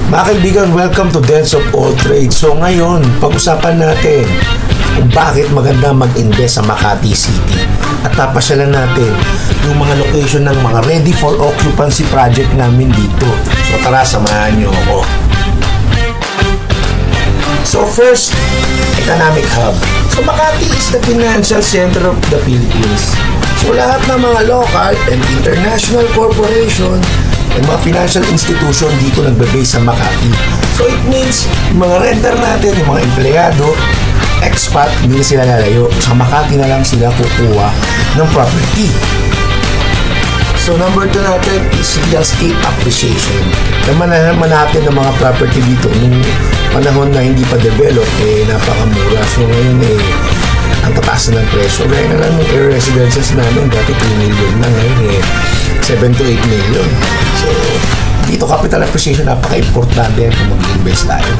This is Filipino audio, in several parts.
Mga kaibigan, welcome to Dance of All Trades. So ngayon, pag-usapan natin kung bakit maganda mag-invest sa Makati City. At tapasyalan natin yung mga location ng mga ready for occupancy project namin dito. So tara, samahan nyo ako. So first, economic hub. So Makati is the financial center of the Philippines. So lahat ng mga local and international corporation ang mga financial institution dito nagbe-base sa Makati. So it means, yung mga renter natin, yung mga empleyado, expat, hindi na sila lalayo. Sa Makati na lang sila kukuha ng property. So number 2 natin is real estate appreciation. Naman natin ng mga property dito nung panahon na hindi pa develop, napakamura. So ngayon ang tataas na ng presyo. Gaya na lang ng air residences namin, dati 2 million na, ngayon 7 to 8 million. So, dito capital appreciation, napaka-importante kung mag-invest tayo.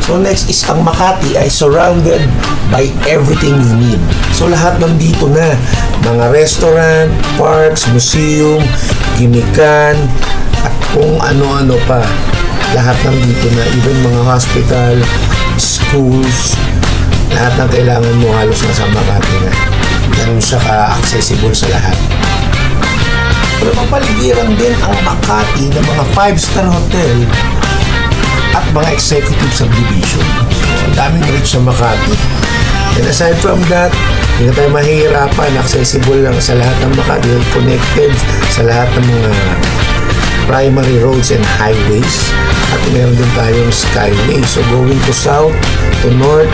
So, next is ang Makati ay surrounded by everything you need. So, lahat nandito na. Mga restaurant, parks, museum, gimikan, at kung ano-ano pa. Lahat nandito na. Even mga hospital, schools, lahat ng kailangan mo halos nasa Makati na. Ganun siya ka-accessible sa lahat. Pero mapaligiran din ang Makati ng mga 5-star hotel at mga executive subdivision. So, ang daming rich sa Makati. And aside from that, hindi tayo mahihirapan, accessible lang sa lahat ng Makati, connected sa lahat ng mga primary roads and highways. At meron din tayong skyway. So going to south, to north,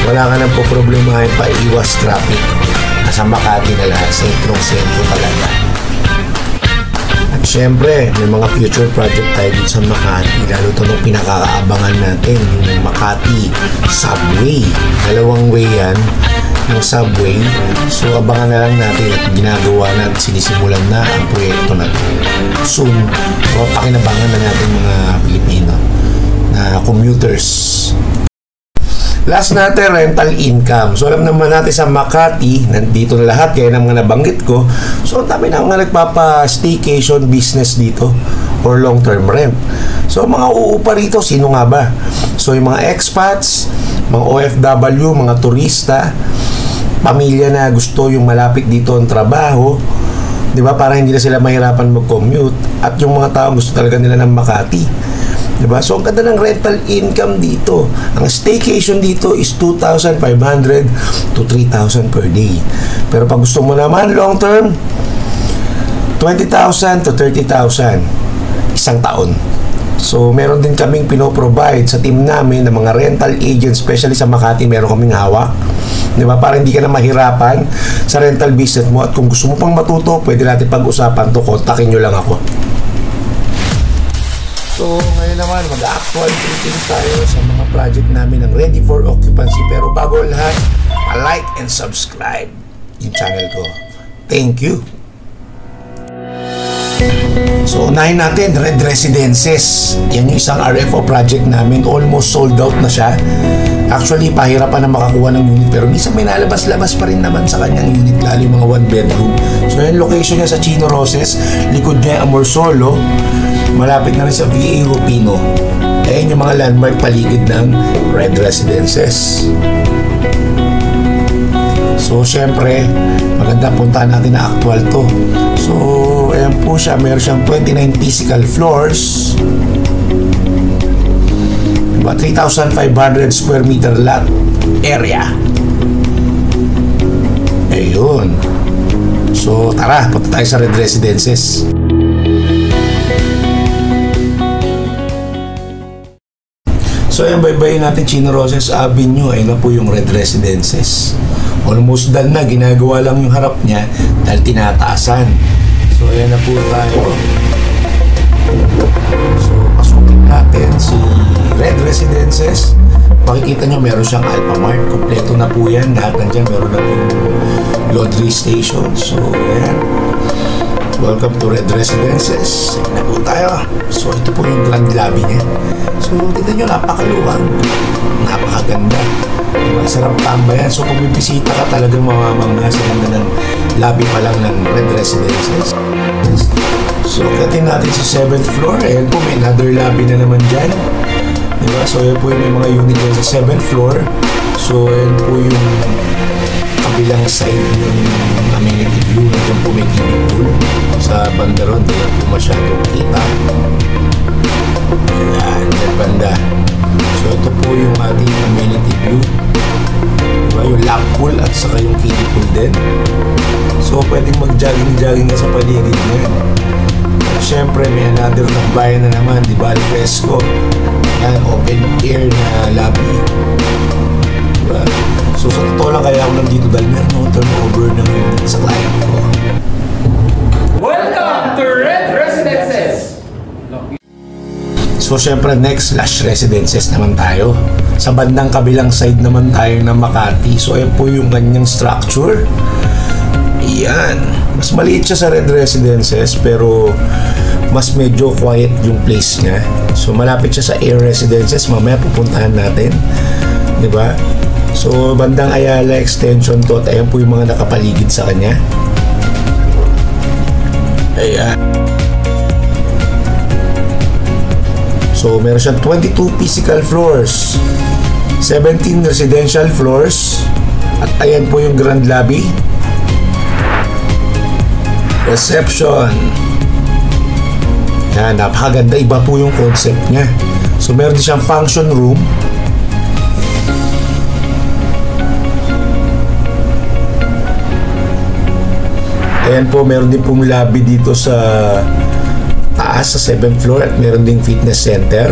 wala ka nang poproblemahin pa, iwas traffic. Nasa Makati na lahat, sentrong-sentro talaga. At syempre, may mga future project tayo dito sa Makati. Lalo ito nung pinakakaabangan natin, yung Makati Subway. 2 way yan ng subway. So abangan na lang natin at ginagawa na at sinisimulan na ang proyekto na ito. Soon, pakinabangan na natin mga Pilipino na commuters. Last natin, rental income. So alam naman natin sa Makati, nandito na lahat, kaya ng mga nabanggit ko. So ang dami na mga nagpapa-staycation business dito or long-term rent. So mga uupa rito, sino nga ba? So yung mga expats, mga OFW, mga turista, pamilya na gusto yung malapit dito ang trabaho, di ba? Para hindi na sila mahirapan mag-commute. At yung mga tao gusto talaga nila ng Makati. Diba? So, ang ganda ng rental income dito. Ang staycation dito is 2,500 to 3,000 per day. Pero pag gusto mo naman long term, 20,000 to 30,000 isang taon. So, meron din kaming pinoprovide sa team namin ng mga rental agents, especially sa Makati, meron kaming hawak. Diba? Para hindi ka na mahirapan sa rental business mo. At kung gusto mo pang matuto, pwede natin pag-usapan to. Kontakin nyo lang ako. So, ngayon naman, mag-actual treating tayo sa mga project namin ng ready for occupancy. Pero bago lahat, like and subscribe yung channel ko. Thank you! So, unahin natin, Red Residences. Yan yung isang RFO project namin. Almost sold out na siya. Actually, pahirapan na makakuha ng unit. Pero minsan may nalabas-labas pa rin naman sa kanyang unit. Lalo yung mga 1 bedroom. So, yung location niya sa Chino Roses. Likod niya Amor Solo. Malapit na rin sa VA Rupino. Ayan yung mga landmark paligid ng Red Residences. So, syempre, maganda puntahan natin na actual to. So, ayan po siya. Meron siyang 29 physical floors. Diba? 3,500 square meter lot area. Ayun. So, tara, punta tayo sa Red Residences. So, ayan, baybayin natin Chino Roses Avenue. Ayun na po yung Red Residences. Almost done na. Ginagawa lang yung harap niya dahil tinataasan. So, ayan na po tayo. So, pasukin natin si Red Residences. Makikita nyo, meron siyang Alphamart. Kompleto na po yan. Lahat nandiyan, meron na po yung laundry station. So, ayan. Welcome to Red Residences. Sige na po tayo. So, ito po yung grand lobby niya. So, tignan nyo, napakaluwag. Napakaganda. Diba? Sarap tambayan. So, kung bibisita ka, talagang mamamangha sa ganda ng lobby pa lang ng Red Residences. So, katin natin sa 7th floor. Ayan po, may another lobby na naman dyan. Diba? So, ayan po yung may mga unit dyan sa 7th floor. So, ayan po yung kabilang side ng amenity view. Ayan po may kiddie pool sa banda ron. Hindi po masyadong kita. Ayan, dyan banda. So, ito po yung ating amenity view. Diba? Yung lap pool at saka yung kiddie pool din. So, pwedeng mag-jogging-jogging na sa paligid niya. Siyempre, may another bayan na naman, di ba? Alfresco. Yan, open air na lobby. Diba? So, sa totoo lang kaya ako nandito dahil meron ako turnover ng unit sa client ko. Welcome to Red Residences! So, siyempre, next, Lush Residences naman tayo. Sa bandang kabilang side naman tayo ng Makati. So, ayan po yung kanyang structure. Yan. Mas maliit siya sa Red Residences pero mas medyo quiet yung place niya. So malapit siya sa Air Residences. Mamaya pupuntahan natin. Diba? So bandang Ayala extension to at ayan po yung mga nakapaligid sa kanya. Ayan. So meron siyang 22 physical floors, 17 residential floors, at ayan po yung grand lobby. Reception. Yan, napakaganda. Iba po yung concept niya. So, meron din siyang function room. Ayan po, meron din pong lobby dito sa taas, sa 7th floor. At meron ding fitness center.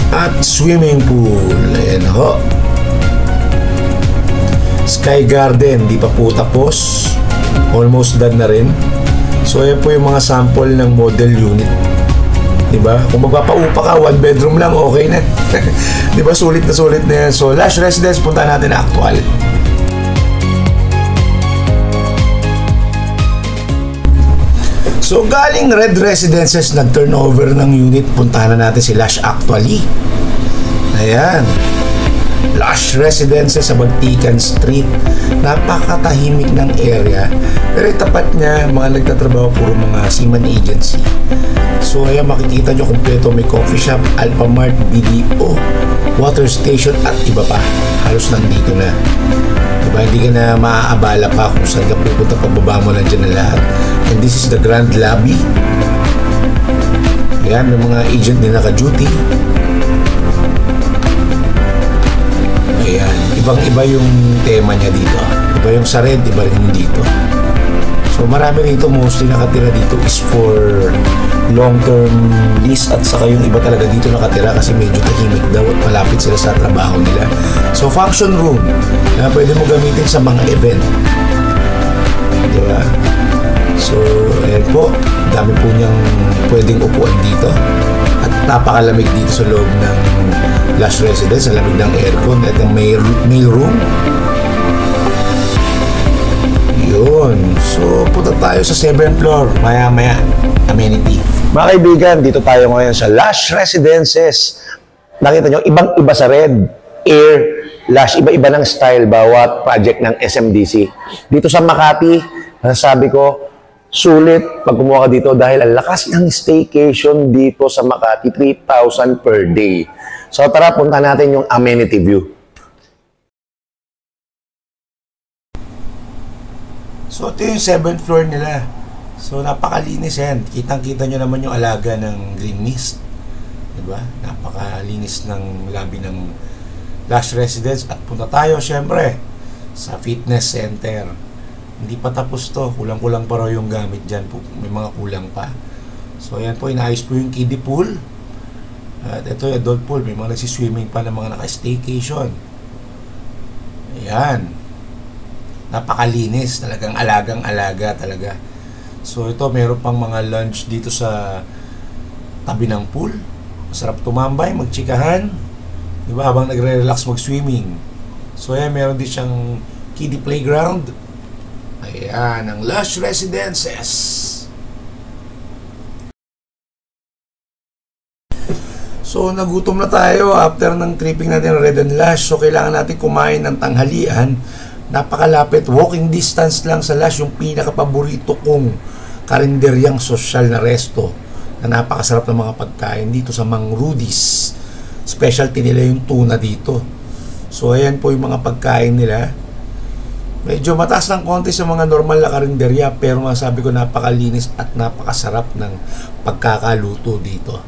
At swimming pool. Ayan ho. Sky Garden, di pa po tapos. Almost done na rin. So, ayan po yung mga sample ng model unit. Diba? Kung magpapaupa ka, 1 bedroom lang, okay na. Diba? Sulit na yan. So, Lush Residence, punta natin na actual. So, galing Red Residences, nag-turnover ng unit. Puntahan na natin si Lush actually. Ayan. Lush Residences sa Bantikan Street. Napakatahimik ng area. Pero tapat niya, mga nagtatrabaho puro mga seaman agency. So ayan, makikita nyo kompleto. May coffee shop, Alphamart, BDO, water station at iba pa. Halos nandito na. Diba? Hindi ka na maaabala pa kung saan ka pupunta. Pagbaba mo lang dyan na lahat. And this is the grand lobby. Ayan, may mga agent din naka-duty. Ayan, ibang-iba yung tema niya dito. Iba yung sa red, iba rin yung dito. So marami rito, mostly nakatira dito is for long-term lease at saka yung iba talaga dito nakatira kasi medyo tahimik daw at malapit sila sa trabaho nila. So function room na pwede mo gamitin sa mga event. Diba? So ayan po, dami po niyang pwedeng upuan dito. At napakalamig dito sa loob ng Lush Residence. Ang lamig ng aircon at ang mail room. Yun. So, punta tayo sa 7th floor. Maya-maya. Amenity. Mga kaibigan, dito tayo ngayon sa Lush Residences. Nakita nyo, ibang-iba sa Red, Air, Lush. Iba-iba ng style bawat project ng SMDC. Dito sa Makati, nasasabi ko, sulit pag kumuha ka dito dahil ang lakas ng staycation dito sa Makati, 3,000 per day. So tara, punta natin yung amenity view. So ito yung 7th floor nila. So napakalinis yan. Kitang-kita nyo naman yung alaga ng green mist. Diba? Napakalinis ng lobby ng Lush Residence. At punta tayo syempre sa fitness center. Hindi pa tapos to. Kulang-kulang pa raw yung gamit dyan. May mga kulang pa. So, ayan po. Inaayos po yung kiddie pool. At ito yung adult pool. May mga nagsiswimming pa ng mga naka-staycation. Ayan. Napakalinis. Talagang alagang-alaga talaga. So, ito. Meron pang mga lunch dito sa tabi ng pool. Masarap tumambay, magchikahan. Diba? Habang nagre-relax mag-swimming. So, ayan. Meron din siyang kiddie playground. Ayan, ang Lush Residences. So, nagutom na tayo after ng tripping natin Red and Lush. So, kailangan natin kumain ng tanghalian. Napakalapit, walking distance lang sa Lash, yung pinakapaborito kong karinderyang sosyal na resto na napakasarap ng mga pagkain dito sa Mang Rudy's. Specialty nila yung tuna dito. So ayan po yung mga pagkain nila. Medyo mataas ng konti sa mga normal na karinderya, pero masabi ko napakalinis at napakasarap ng pagkakaluto dito.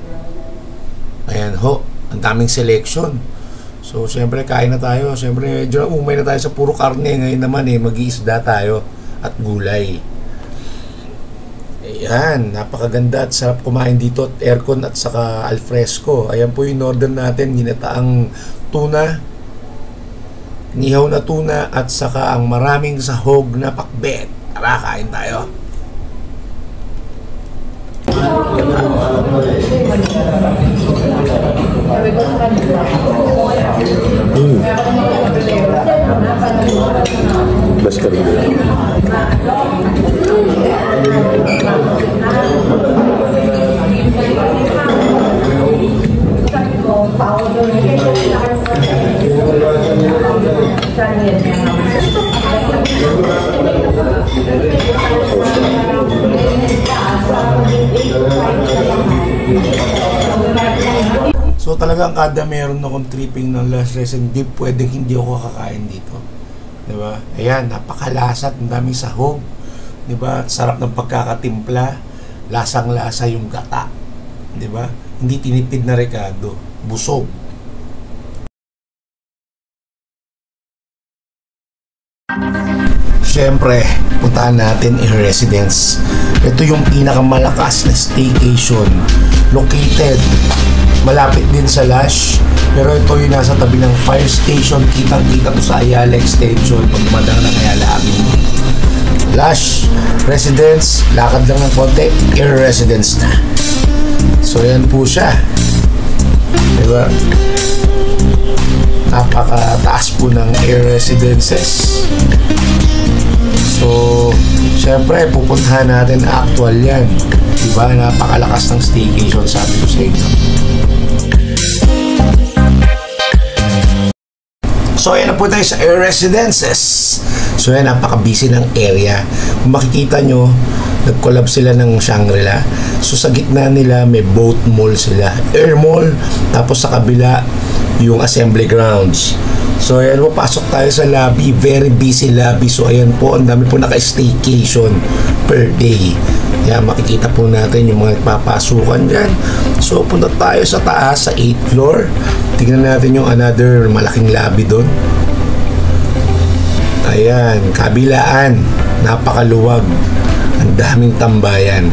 Ayan ho, ang daming selection. So syempre kain na tayo. Syempre medyo umay na tayo sa puro karne. Ngayon naman mag-iisda tayo at gulay. Ayan, napakaganda at sarap kumain dito at aircon at saka alfresco. Ayan po yung order natin, ginataang tuna, nihaw na tuna at saka ang maraming sahog na pakbet. Tara, kain tayo. Basta rin. So talagang kada meron akong tripping ng Lash Rice and Dip, pwedeng hindi ako kakain dito. Diba? Ayan, napakalasat, ang daming sahog. Diba? Sarap ng pagkakatimpla. Lasang-lasa yung gata. Diba? Hindi tinipid na rekado. Busog. Siyempre, puntahan natin yung residence. Ito yung pinakamalakas na staycation. Located malapit din sa Lash, pero ito yung nasa tabi ng fire station. Kitang-kita to sa Ayala Extension pag dumadaan ng Ayala Avenue. Lash Residence, lakad lang ng konti, Air Residence na. So yan po siya, diba? Napakataas po ng Air Residences. So syempre pupuntahan natin, actual yan, diba? Napakalakas ng staycation, sabi ko sa inyo. So ayan na po tayo sa Air Residences. So ayan, napaka-busy ng area. Kung makikita nyo, nag-collab sila ng Shangri-La. So sa gitna nila may boat mall sila, Air Mall. Tapos sa kabila yung assembly grounds. So ayan po, pasok tayo sa lobby. Very busy lobby. So ayan po, ang dami po naka-staycation per day. Kaya makikita po natin yung mga papasukan dyan. So punta tayo sa taas, sa 8th floor. Tingnan natin yung another malaking lobby doon. Ayan, kabilaan, napakaluwag, ang daming tambayan.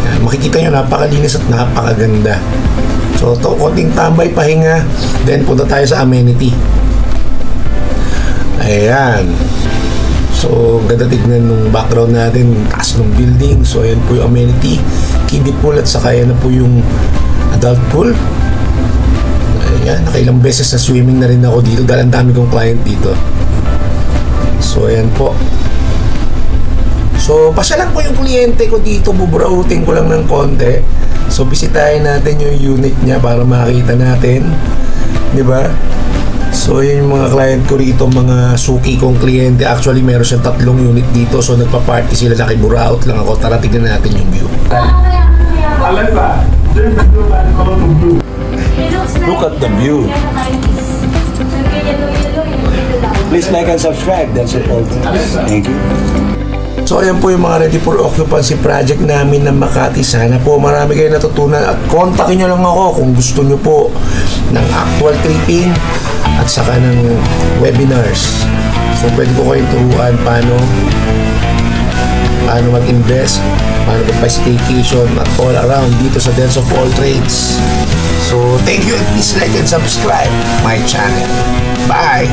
Ayan, makikita nyo, napakalinis at napakaganda. So to, konting tambay, pahinga, then punta tayo sa amenity. Ayan. So ganda tignan nung background natin, taas ng building. So ayan po yung amenity, kiddie pool, at saka yan na po yung adult pool. Ayan, nakailang beses na swimming na rin ako dito dahil ang dami kong client dito. So ayan po. So pasya lang po yung kliyente ko dito, bubrautin ko lang ng konti. So bisitahin natin yung unit niya para makita natin, di ba? So yun yung mga client ko rito, mga suki kong kliyente. Actually meron siyang 3 unit dito, so nagpa-party sila, nakiburaot lang ako. Tara, tignan natin yung view. Alexa, there's a blue man called blue. Look at the view. Please like and subscribe. That's it all. Thank you. So ayan po yung mga ready for occupancy project namin na Makati. Sana po marami kayo natutunan at kontakin nyo lang ako kung gusto nyo po ng actual tripping at saka ng webinars. So pwede ko kayong turuan paano mag-invest, paano mag-staycation at all around dito sa Dance of All Trades. So thank you, and please like and subscribe my channel. Bye!